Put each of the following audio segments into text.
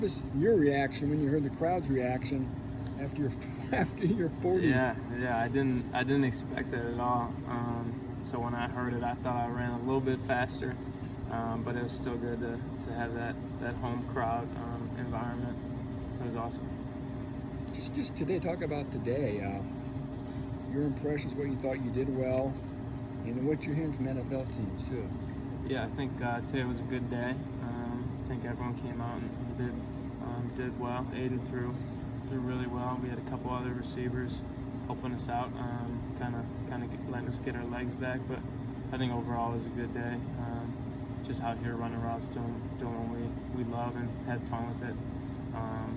What was your reaction when you heard the crowd's reaction after your after your 40? Yeah, I didn't expect it at all. So when I heard it, I thought I ran a little bit faster, but it was still good to have that home crowd environment. It was awesome. Just today, talk about today. Your impressions, what you thought you did well, and what you're hearing from NFL teams too. Yeah, I think today was a good day. I think everyone came out and did well. Aiden threw really well. We had a couple other receivers helping us out, kind of letting us get our legs back. But I think overall it was a good day. Just out here running routes, doing what we love, and had fun with it.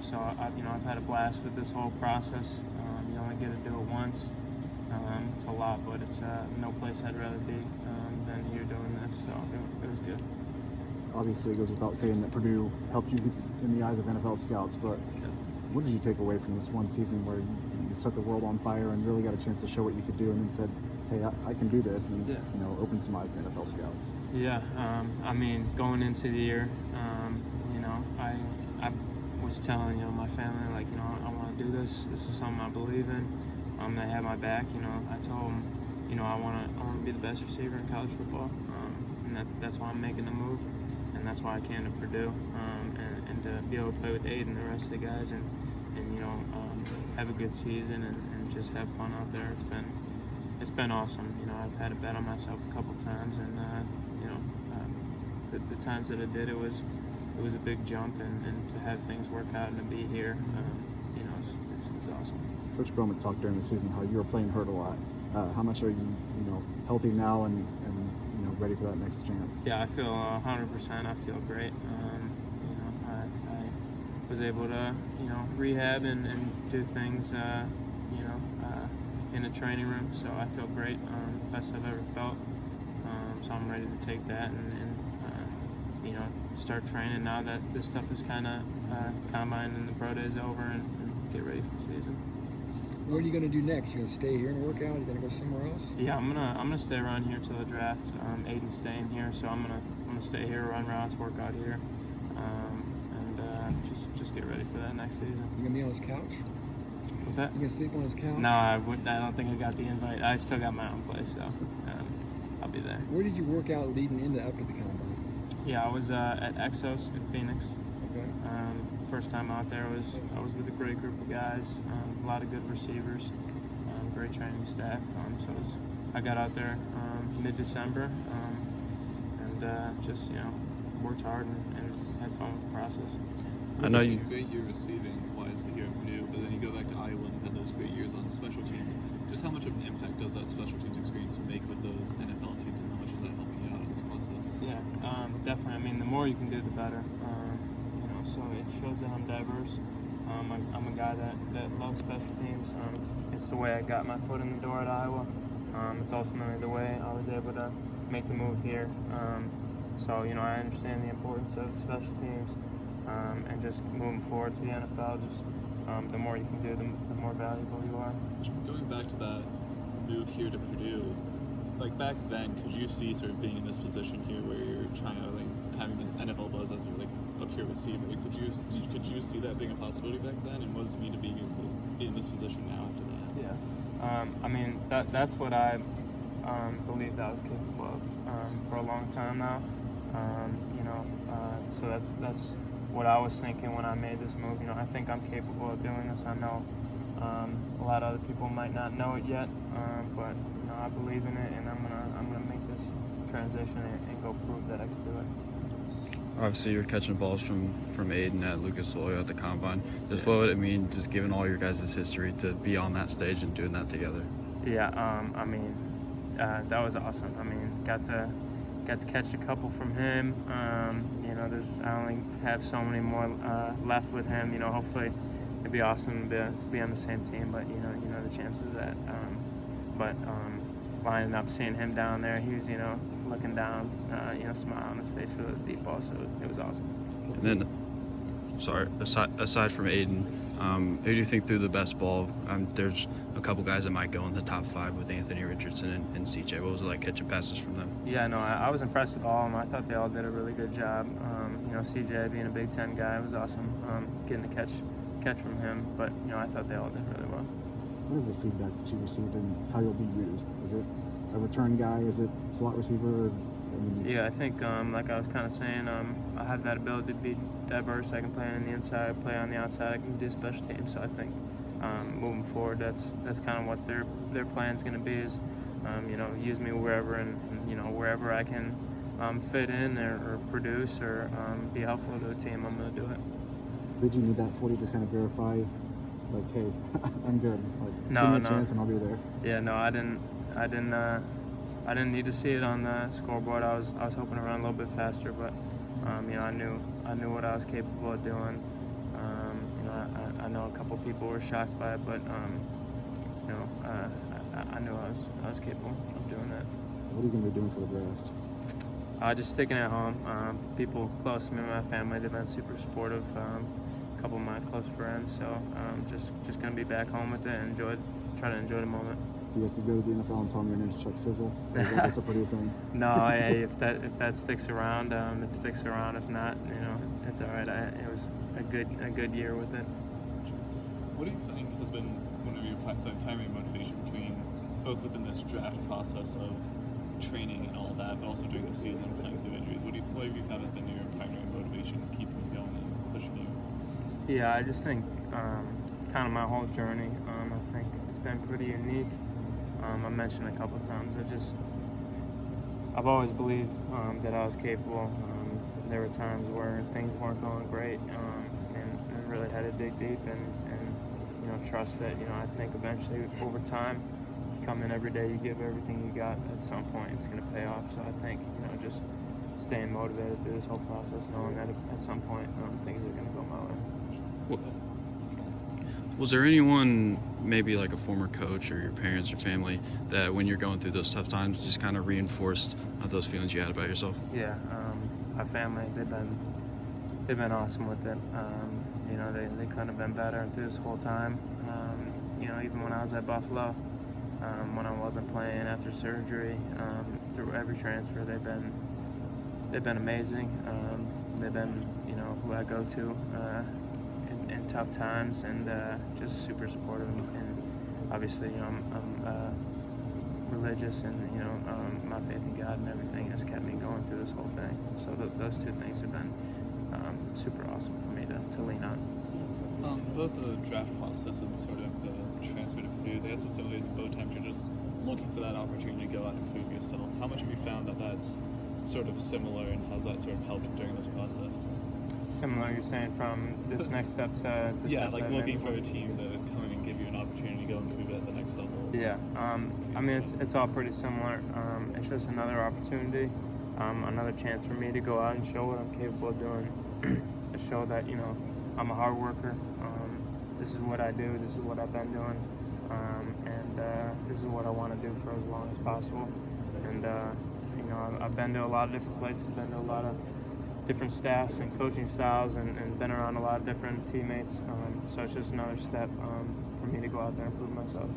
So I've had a blast with this whole process. You only get to do it once. It's a lot, but it's no place I'd rather be than here doing this. So it was good. Obviously, it goes without saying that Purdue helped you in the eyes of NFL scouts, but what did you take away from this one season where you set the world on fire and really got a chance to show what you could do, and then said, hey, I can do this, and open some eyes to NFL scouts? Yeah, I mean, going into the year, I was telling my family, like, I want to do this. This is something I believe in. They had my back. I told them, I want to be the best receiver in college football, and that's why I'm making the move, and that's why I came to Purdue, and to be able to play with Aiden and the rest of the guys, and have a good season and just have fun out there. It's been awesome. I've had a bet on myself a couple times, and the times that I did, it was a big jump, and to have things work out and to be here, it's awesome. Coach Bowman talked during the season how you were playing hurt a lot. How much are you, healthy now and ready for that next chance? Yeah, I feel 100%. I feel great. I was able to, rehab and do things, in the training room. So I feel great. Best I've ever felt. So I'm ready to take that and start training now that this stuff is kind of combine and the pro day is over, and get ready for the season. What are you going to do next? You going to stay here and work out? Are you going to go somewhere else? Yeah, I'm gonna stay around here till the draft. Aiden's staying here, so I'm gonna stay here, run routes, work out here, and just get ready for that next season. You gonna be on his couch? What's that? You gonna sleep on his couch? No, I don't think I got the invite. I still got my own place, so I'll be there. Where did you work out leading into up to the combine? Yeah, I was at Exos in Phoenix. Okay. First time out there I was with a great group of guys, a lot of good receivers, great training staff. I got out there mid-December, and just worked hard and had fun with the process. I know you great year receiving wise here at Purdue, but then you go back to Iowa and had those great years on special teams. Just how much of an impact does that special teams experience make with those NFL teams, and how much is that helping you out in this process? Yeah, definitely. I mean, the more you can do, the better. So it shows that I'm diverse. I'm a guy that loves special teams. It's the way I got my foot in the door at Iowa. It's ultimately the way I was able to make the move here. So I understand the importance of special teams, and just moving forward to the NFL. Just the more you can do, the more valuable you are. Going back to that move here to Purdue, like back then, could you see sort of being in this position here where you're trying to having this NFL buzz as your a pure receiver? Could you see that being a possibility back then, and what does it mean to be in this position now after that? Yeah, I mean that's what I believed I was capable of for a long time now. So that's what I was thinking when I made this move. I think I'm capable of doing this. I know a lot of other people might not know it yet, but I believe in it, and I'm gonna make this transition and go prove that I can do it. Obviously, you're catching balls from Aiden at Lucas Oil at the Combine. Just what would it mean, just given all your guys' history, to be on that stage and doing that together? Yeah, that was awesome. I mean, got to catch a couple from him. I only have so many more left with him. Hopefully it'd be awesome to be on the same team, but the chances of that. But lining up, seeing him down there, he was looking down, smile on his face for those deep balls. So it was awesome. And then aside from Aiden, who do you think threw the best ball? There's a couple guys that might go in the top 5 with Anthony Richardson and CJ. What was it like catching passes from them? Yeah, no, I was impressed with all of them. I thought they all did a really good job. CJ being a Big Ten guy was awesome. Getting a catch from him, but I thought they all did really well. What is the feedback that you received and how you'll be used? Is it a return guy? Is it slot receiver? Yeah, I think like I was kind of saying, I have that ability to be diverse. I can play on the inside, play on the outside. I can do special teams. So I think moving forward, that's kind of what their plan's going to be is, use me wherever and wherever I can fit in or produce or be helpful to a team, I'm going to do it. Did you need that 40 to kind of verify, like, hey, I'm good? Like, No, give me a no. chance and I'll be there. Yeah, no, I didn't need to see it on the scoreboard. I was hoping to run a little bit faster, but I knew what I was capable of doing. I know a couple people were shocked by it, but I knew I was capable of doing that. What are you going to be doing for the draft? Just sticking at home. People close to me, my family, they've been super supportive. A couple of my close friends, so just gonna be back home with it and try to enjoy the moment. Do you have to go to the NFL and tell them your name's Chuck Sizzle? Or is that just a Purdue thing? No, if that sticks around, it sticks around. If not, it's all right. It was a good year with it. What do you think has been one of your primary motivation both within this draft process of training and all that, but also during the season playing through injuries? What have you found has been your primary motivation keeping you going and pushing you? Yeah, I just think kind of my whole journey. I think it's been pretty unique. I mentioned a couple of times. I've always believed that I was capable. There were times where things weren't going great, and really had to dig deep and trust that I think eventually over time, you come in every day, you give everything you got. At some point, it's going to pay off. So I think just staying motivated through this whole process, knowing that at some point things are going to go my way. Was there anyone, maybe like a former coach or your parents or family, that when you're going through those tough times just kind of reinforced those feelings you had about yourself? Yeah, my family, they've been awesome with it. They couldn't have been better through this whole time. Even when I was at Buffalo, when I wasn't playing after surgery, through every transfer, they've been amazing. They've been who I go to in tough times, and just super supportive. And obviously, I'm religious, and my faith in God and everything has kept me going through this whole thing. So those two things have been super awesome for me to lean on. Both the draft process and sort of the transfer to Purdue, they had some similarities in both times. You're just looking for that opportunity to go out and prove yourself. How much have you found that that's sort of similar, and how's that sort of helped during this process? Similar, you're saying, from this next step to this yeah, next like step looking for a team to come in and give you an opportunity to go and prove it at the next level. Yeah, I mean, it's all pretty similar. It's just another opportunity, another chance for me to go out and show what I'm capable of doing, to show that I'm a hard worker. This is what I do. This is what I've been doing, and this is what I want to do for as long as possible. And I've been to a lot of different places, been to a lot of different staffs and coaching styles, and been around a lot of different teammates. So it's just another step for me to go out there and prove myself.